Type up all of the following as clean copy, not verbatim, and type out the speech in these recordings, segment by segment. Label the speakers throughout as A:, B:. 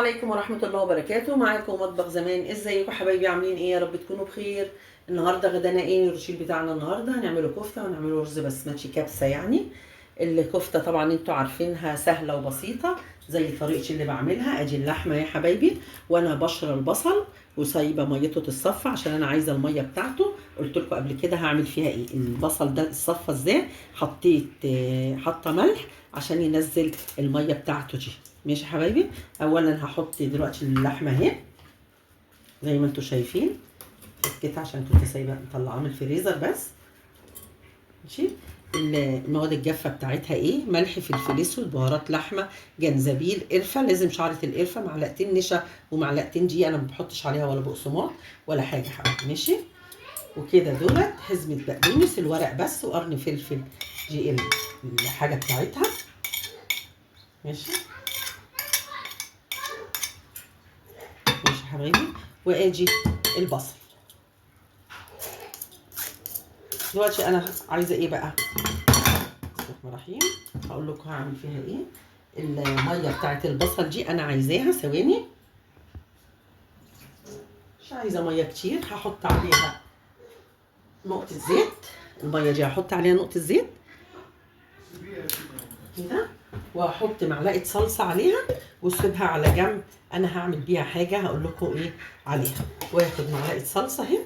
A: عليكم ورحمة الله وبركاته. معاكم مطبخ زمان. ازيكم حبايبي؟ عاملين ايه؟ يا رب تكونوا بخير. النهارده غدانا ايه؟ الروشيل بتاعنا النهارده هنعمله كفتة ونعمله رز بسمتي كبسة يعني. الكفتة طبعا انتوا عارفينها سهلة وبسيطة زي طريقتي اللي بعملها. ادي اللحمة يا حبايبي، وانا بشر البصل وسايبه ميته تتصفى عشان انا عايزه الميه بتاعته. قلت لكم قبل كده هعمل فيها ايه. البصل ده اتصفى ازاي؟ حطيت حاطه ملح عشان ينزل الميه بتاعته دي. ماشي يا حبايبي. اولا هحط دلوقتي اللحمه اهي زي ما انتم شايفين كده، عشان كنت سايبه مطلعاه من الفريزر بس. ماشي. المواد الجافه بتاعتها ايه؟ ملح، فلفل اسود، بهارات لحمه، جنزبيل، قرفه. لازم شعره القرفه، معلقتين نشا ومعلقتين دي. انا ما بحطش عليها ولا بقسماط ولا حاجه حبيبي. ماشي. وكده دولت حزمه بقدونس الورق بس، وقرن فلفل دي الحاجه بتاعتها. ماشي. ماشي يا حبايبي. وادي البصل. دلوقتي انا عايزه ايه بقى؟ بسم الله الرحمن الرحيم. هقول لكم هعمل فيها ايه. الميه بتاعت البصل دي انا عايزاها ثواني، مش عايزه ميه كتير. هحط عليها نقطه زيت. الميه دي هحط عليها نقطه زيت كده، وهحط معلقه صلصه عليها واسيبها على جنب. انا هعمل بيها حاجه هقول لكم ايه عليها. واخد معلقه صلصه اهي.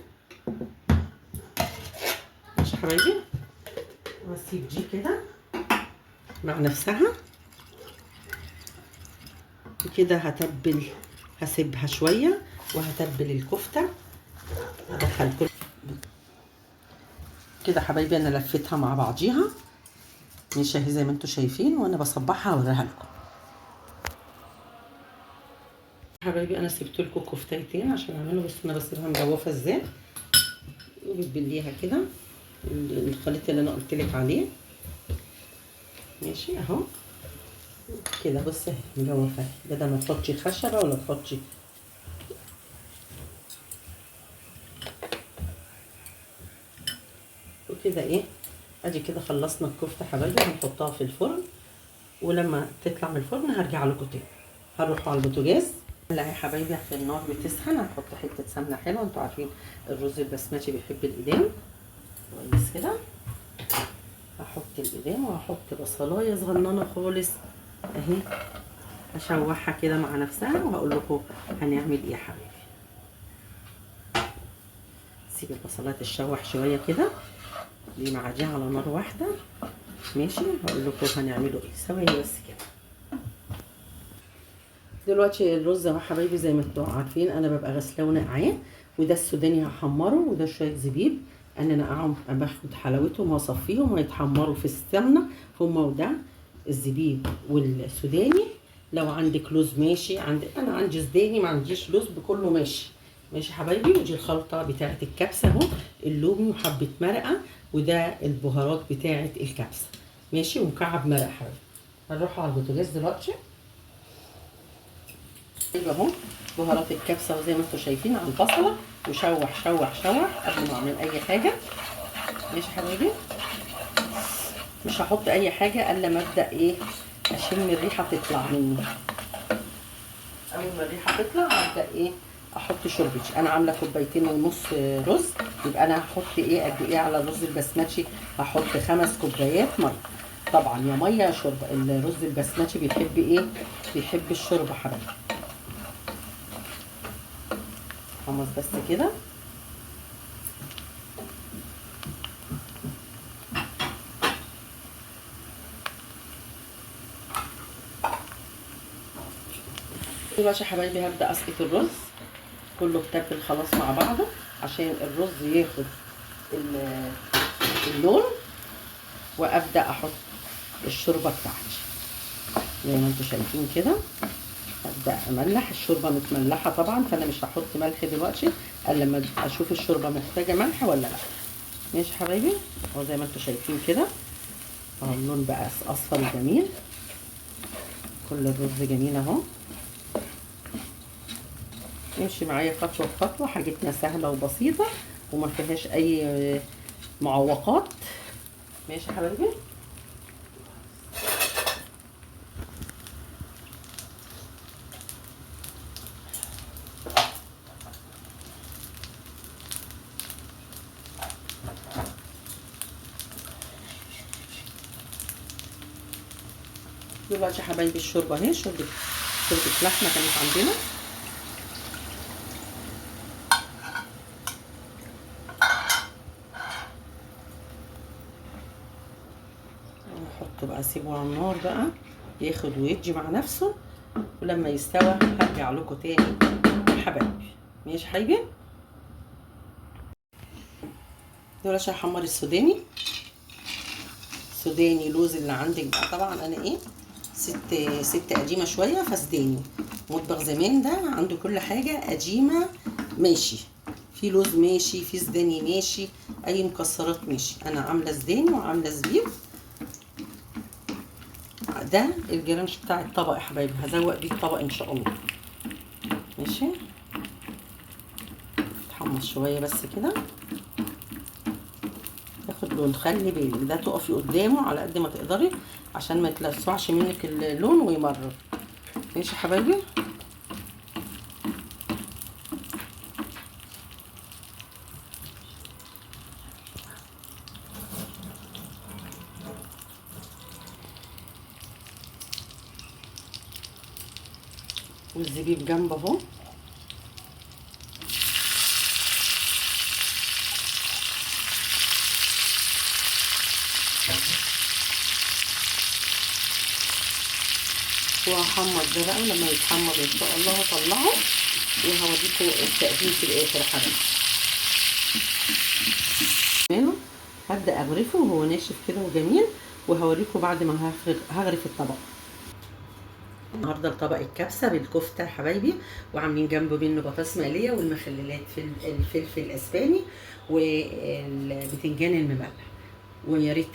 A: ماشي يا حبايبي. واسيب دي كده مع نفسها وكده. هتبل، هسيبها شويه وهتبل الكفته. هدخل كل كده حبايبي. انا لفيتها مع بعضيها ماشي اهي زي ما انتم شايفين، وانا بصبعها هوريها لكم. حبايبي انا سبت لكم كفتيتين عشان اعمله، بس انا بسيبها مجوفه ازاي. وبتبليها كده الخليط اللي انا قلت لك عليه. ماشي اهو كده. بصي اهي مجوفه، بدل ما تحطي خشبه ولا تحطي. وكده ايه، ادي كده خلصنا الكفته حبايبي. هنحطها في الفرن، ولما تطلع من الفرن هرجع لكم تاني. هنروح على البوتاجاز. لا يا حبايبي، في النار بتسخن. هنحط حته سمنه حلوه. انتوا عارفين الرز البسمتي بيحب الايدام كويس كده. هحط الايدام وهحط بصلايه صغننه خالص اهي. هشوحها كده مع نفسها وهقول لكم هنعمل ايه يا حبايبي. سيب البصلايه تتشوح شويه كده دي مع دي على نار واحده. ماشي. هقول لكم هنعمله ايه. ثواني بس كده. دلوقتي الرز يا حبايبي زي ما انتوا عارفين انا ببقى غسلاه ونقعاه. وده السوداني هحمره، وده شويه زبيب. انا نقعهم باخد حلاوتهم وهصفيهم ويتحمروا في السمنه هما. وده الزبيب والسوداني. لو عندك لوز ماشي، انا عندي سوداني ما عنديش لوز، بكله ماشي. ماشي حبايبي. ودي الخلطه بتاعه الكبسه اهو، اللومي وحبه مرقه، وده البهارات بتاعه الكبسه. ماشي. ومكعب مرقه حبايبي. هنروح على البوتاجاز دلوقتي. يبقى اهو بهارات الكبسه، وزي ما انتم شايفين على البصله. وشوح شوح شوح قبل ما اعمل اي حاجه. ماشي حبايبي. مش هحط اي حاجه الا ما ابدا ايه، اشم الريحه تطلع مني. اول ما الريحه تطلع ابدا ايه، احط شوربتي. انا عامله كوبايتين ونص رز، يبقى انا هحط ايه قد ايه على الرز البسمتي؟ هحط 5 كوبايات ميه. طبعا يا ميه يا شوربه. الرز البسمتي بيحب ايه؟ بيحب الشوربه حبايبي. خمس بس كده. دلوقتي يا حبايبي هبدا اسقط الرز كله اتبل خلاص مع بعضه عشان الرز ياخد اللون. وابدا احط الشوربه بتاعتي زي ما انتم شايفين كده. ابدا املح. الشوربه متملحه طبعا، فانا مش هحط ملح دلوقتي الا لما اشوف الشوربه محتاجه ملح ولا لا. ماشي حبايبي. اهو زي ما انتم شايفين كده. اهو اللون بقى اصفر جميل. كل الرز جميل اهو. امشي معايا خطوه بخطوه. حاجتنا سهله وبسيطه وما فيهاش اي معوقات. ماشي يا حبايبي. دلوقتي يا حبايبي الشوربه اهي، شوربه لحمه كانت عندنا. هحطه بقى، اسيبه على النار بقى ياخد ويدي مع نفسه، ولما يستوى هرجع لكم تاني يا حبايبي. ماشي يا حبايبي. دلوقتي هحمر السوداني لوز اللي عندك بقى. طبعا انا ايه، ست قديمه شويه، فسداني مطبخ زمان ده عنده كل حاجه قديمه. ماشي، في لوز ماشي، في سداني ماشي، اي مكسرات ماشي. انا عامله سداني وعامله زبيب. ده الجرانش بتاع الطبق يا حبايبي، هزوق بيه الطبق ان شاء الله. ماشي، اتحمص شويه بس كده ياخد لون. خلي بالك ده تقفي قدامه على قد ما تقدري عشان ما يتلسعش منك اللون ويمرر. ماشي يا حبايبي. والزبيب جنب اهو. وهحمر ده بقى، لما يتحمر ان شاء الله هطلعه وهوريكم التقديم في الاخر يا حبايبي. هبدا اغرفه وهو ناشف كده وجميل، وهوريكم بعد ما هغرف الطبق. النهارده الطبق الكبسه بالكفته يا حبايبي، وعاملين جنبه منه بطاطس مقليه والمخللات في الفلفل الاسباني والبتنجان المملح. ويا ريت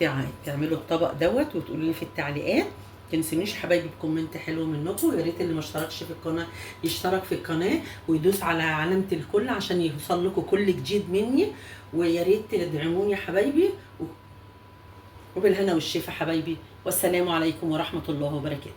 A: تعملوا الطبق دوت وتقولوا لي في التعليقات. تنسونيش حبايبي بكومنت حلو منكم. يا ريت اللي ما اشتركش في القناه يشترك في القناه ويدوس على علامه الكل عشان يوصل لكم كل جديد مني. ويا ريت تدعموني يا حبايبي، وبالهنا والشفا حبايبي. والسلام عليكم ورحمه الله وبركاته.